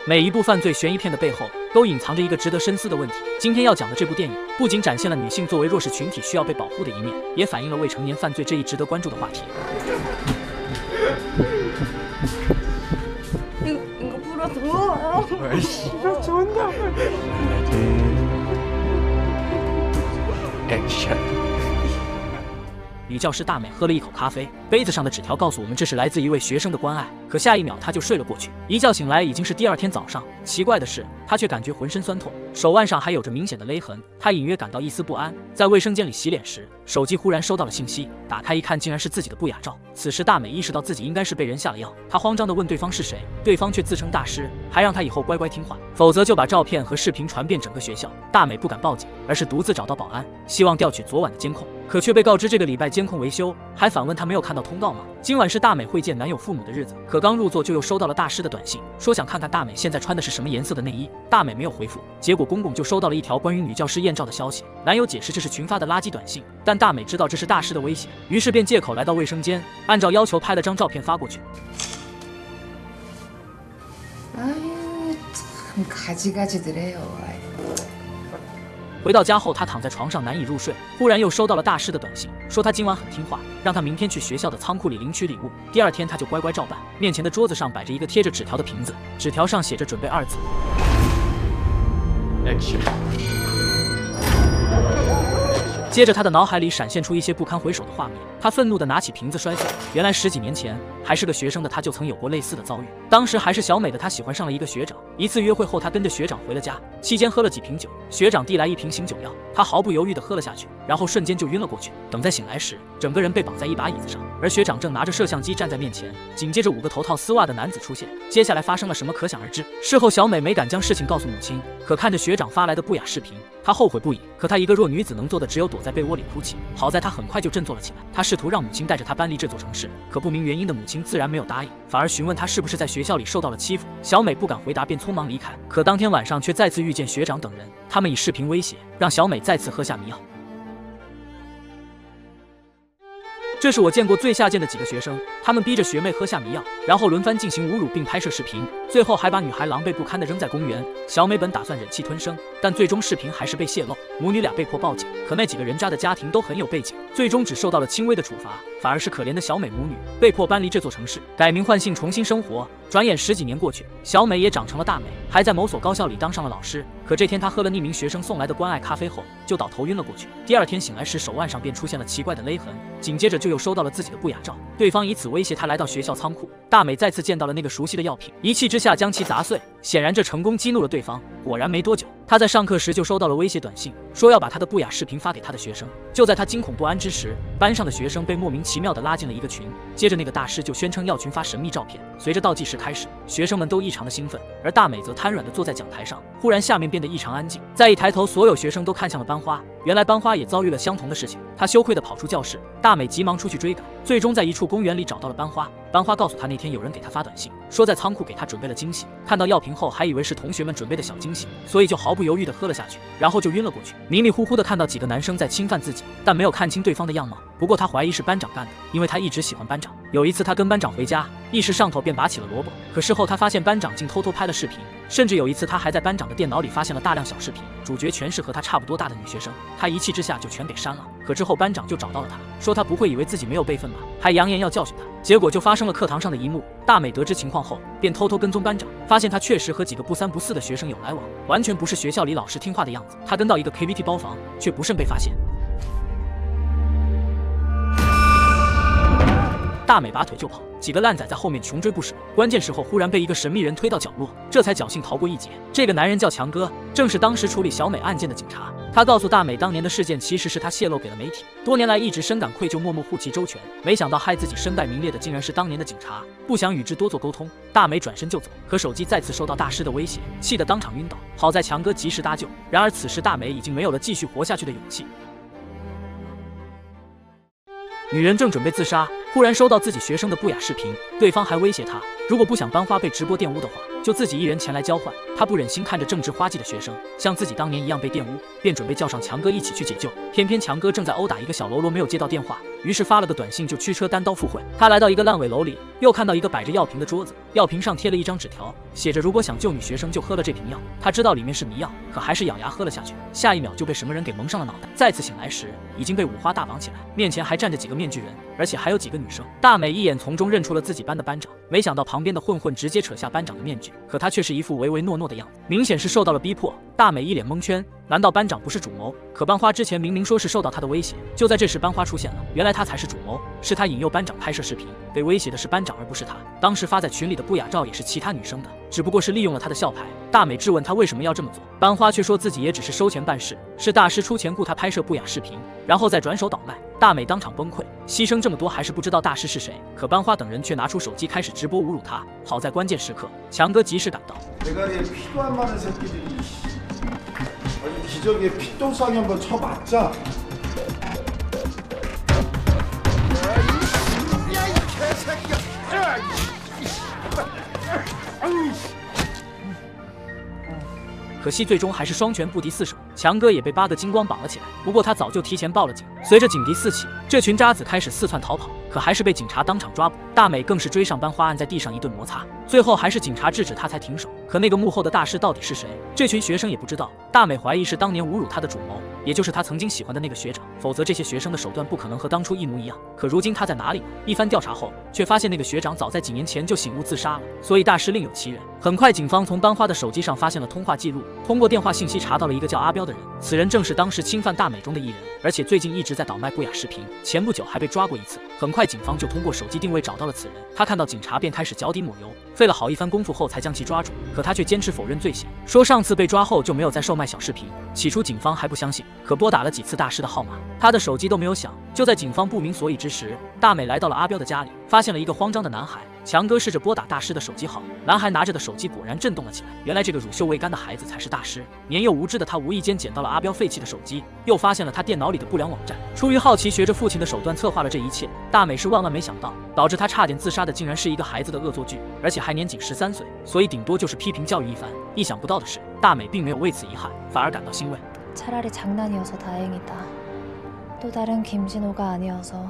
每一部犯罪悬疑片的背后，都隐藏着一个值得深思的问题。今天要讲的这部电影，不仅展现了女性作为弱势群体需要被保护的一面，也反映了未成年犯罪这一值得关注的话题。이거 풀어줘. 풀어준다. 액션。 女教师大美喝了一口咖啡，杯子上的纸条告诉我们这是来自一位学生的关爱。可下一秒她就睡了过去。一觉醒来已经是第二天早上。奇怪的是，她却感觉浑身酸痛，手腕上还有着明显的勒痕。她隐约感到一丝不安。在卫生间里洗脸时，手机忽然收到了信息，打开一看，竟然是自己的不雅照。此时大美意识到自己应该是被人下了药，她慌张地问对方是谁，对方却自称大师，还让她以后乖乖听话，否则就把照片和视频传遍整个学校。大美不敢报警，而是独自找到保安，希望调取昨晚的监控。可却被告知这个礼拜监控维修，还反问她没有看到通告吗？今晚是大美会见男友父母的日子，可刚入座就又收到了大师的短信，说想看看大美现在穿的是什么颜色的内衣。大美没有回复，结果公公就收到了一条关于女教师艳照的消息。男友解释这是群发的垃圾短信，但大美知道这是大师的威胁，于是便借口来到卫生间，按照要求拍了张照片发过去。 아유, 참 가지가지들해요. 回到家后，他躺在床上难以入睡，忽然又收到了大师的短信，说他今晚很听话，让他明天去学校的仓库里领取礼物。第二天他就乖乖照办。面前的桌子上摆着一个贴着纸条的瓶子，纸条上写着准备2字。接着他的脑海里闪现出一些不堪回首的画面，他愤怒地拿起瓶子摔碎。原来10几年前，还是个学生的他就曾有过类似的遭遇。当时还是小美的他喜欢上了一个学长，一次约会后，他跟着学长回了家，期间喝了几瓶酒，学长递来一瓶醒酒药，他毫不犹豫地喝了下去，然后瞬间就晕了过去。等再醒来时，整个人被绑在一把椅子上，而学长正拿着摄像机站在面前。紧接着5个头套丝袜的男子出现，接下来发生了什么可想而知。事后小美没敢将事情告诉母亲，可看着学长发来的不雅视频，她后悔不已。可她一个弱女子能做的只有躲在被窝里哭泣，好在她很快就振作了起来。她试图让母亲带着她搬离这座城市，可不明原因的母亲自然没有答应，反而询问她是不是在学校里受到了欺负。小美不敢回答，便匆忙离开。可当天晚上却再次遇见学长等人，他们以视频威胁，让小美再次喝下迷药。这是我见过最下贱的几个学生，他们逼着学妹喝下迷药，然后轮番进行侮辱并拍摄视频，最后还把女孩狼狈不堪地扔在公园。小美本打算忍气吞声，但最终视频还是被泄露，母女俩被迫报警。可那几个人家的家庭都很有背景，最终只受到了轻微的处罚，反而是可怜的小美母女被迫搬离这座城市，改名换姓重新生活。转眼10几年过去，小美也长成了大美，还在某所高校里当上了老师。可这天她喝了匿名学生送来的关爱咖啡后，就倒头晕了过去。第二天醒来时，手腕上便出现了奇怪的勒痕，紧接着就又收到了自己的不雅照，对方以此威胁她来到学校仓库。大美再次见到了那个熟悉的药品，一气之下将其砸碎，显然这成功激怒了对方。果然没多久，她在上课时就收到了威胁短信，说要把她的不雅视频发给她的学生。就在她惊恐不安之时，班上的学生被莫名其妙地拉进了一个群，接着那个大师就宣称要群发神秘照片。随着倒计时开始，学生们都异常的兴奋，而大美则瘫软地坐在讲台上。忽然下面变得异常安静，再一抬头，所有学生都看向了班花。原来班花也遭遇了相同的事情，她羞愧地跑出教室，大美急忙出去追赶，最终在一处公园里找到了班花。班花告诉她，那天有人给她发短信，说在仓库给她准备了惊喜。看到药瓶后，还以为是同学们准备的小惊喜，所以就毫不犹豫地喝了下去，然后就晕了过去。迷迷糊糊地看到几个男生在侵犯自己，但没有看清对方的样貌。不过他怀疑是班长干的，因为他一直喜欢班长。有一次他跟班长回家，一时上头便拔起了萝卜，可事后他发现班长竟偷偷拍了视频，甚至有一次他还在班长的电脑里发现了大量小视频，主角全是和他差不多大的女学生。他一气之下就全给删了。可之后班长就找到了他，说他不会以为自己没有备份吧，还扬言要教训他。结果就发生了课堂上的一幕。大美得知情况后，便偷偷跟踪班长，发现他确实和几个不三不四的学生有来往，完全不是学校里老实听话的样子。他跟到一个 KTV 包房，却不慎被发现。大美拔腿就跑，几个烂仔在后面穷追不舍。关键时候忽然被一个神秘人推到角落，这才侥幸逃过一劫。这个男人叫强哥，正是当时处理小美案件的警察。他告诉大美，当年的事件其实是他泄露给了媒体，多年来一直深感愧疚，默默护其周全，没想到害自己身败名裂的竟然是当年的警察，不想与之多做沟通。大美转身就走，可手机再次收到大师的威胁，气得当场晕倒。好在强哥及时搭救，然而此时大美已经没有了继续活下去的勇气。女人正准备自杀，忽然收到自己学生的不雅视频，对方还威胁她，如果不想班花被直播玷污的话，就自己一人前来交换。他不忍心看着正值花季的学生像自己当年一样被玷污，便准备叫上强哥一起去解救。偏偏强哥正在殴打一个小喽啰，没有接到电话，于是发了个短信就驱车单刀赴会。他来到一个烂尾楼里，又看到一个摆着药瓶的桌子，药瓶上贴了一张纸条，写着如果想救女学生就喝了这瓶药。他知道里面是迷药，可还是咬牙喝了下去。下一秒就被什么人给蒙上了脑袋。再次醒来时，已经被五花大绑起来，面前还站着几个面具人，而且还有几个女生。大美一眼从中认出了自己班的班长，没想到旁边的混混直接扯下班长的面具，可他却是一副唯唯诺诺的样子，明显是受到了逼迫。大美一脸蒙圈，难道班长不是主谋？可班花之前明明说是受到他的威胁。就在这时，班花出现了，原来他才是主谋，是他引诱班长拍摄视频，被威胁的是班长而不是他。当时发在群里的不雅照也是其他女生的，只不过是利用了他的校牌。大美质问他为什么要这么做，班花却说自己也只是收钱办事，是大师出钱雇他拍摄不雅视频，然后再转手倒卖。大美当场崩溃，牺牲这么多还是不知道大师是谁。可班花等人却拿出手机开始直播侮辱他。好在关键时刻，强哥及时赶到。 기저귀에 피똥싸기 한번 쳐맞자. 야이 개새끼야! 可惜最终还是双拳不敌四手，强哥也被8个金光绑了起来。不过他早就提前报了警。随着警笛四起，这群渣子开始四窜逃跑，可还是被警察当场抓捕。大美更是追上班花，按在地上一顿摩擦，最后还是警察制止他才停手。可那个幕后的大师到底是谁？这群学生也不知道。大美怀疑是当年侮辱他的主谋，也就是他曾经喜欢的那个学长，否则这些学生的手段不可能和当初一模一样。可如今他在哪里呢？一番调查后，却发现那个学长早在几年前就醒悟自杀了，所以大师另有其人。很快，警方从班花的手机上发现了通话记录，通过电话信息查到了一个叫阿彪的人，此人正是当时侵犯大美中的一人，而且最近一直在倒卖不雅视频，前不久还被抓过一次。很快，警方就通过手机定位找到了此人，他看到警察便开始脚底抹油，费了好一番功夫后才将其抓住。可他却坚持否认罪行，说上次被抓后就没有再售卖小视频。起初警方还不相信，可拨打了几次大师的号码，他的手机都没有响。就在警方不明所以之时，大美来到了阿彪的家里，发现了一个慌张的男孩。强哥试着拨打大师的手机号，男孩拿着的手机果然震动了起来。原来这个乳臭未干的孩子才是大师。年幼无知的他无意间捡到了阿彪废弃的手机，又发现了他电脑里的不良网站。出于好奇，学着父亲的手段策划了这一切。大美是万万没想到，导致他差点自杀的竟然是一个孩子的恶作剧，而且还年仅13岁，所以顶多就是批评教育一番。意想不到的是，大美并没有为此遗憾，反而感到欣慰。 차라리 장난이어서 다행이다. 또 다른 김진호가 아니어서.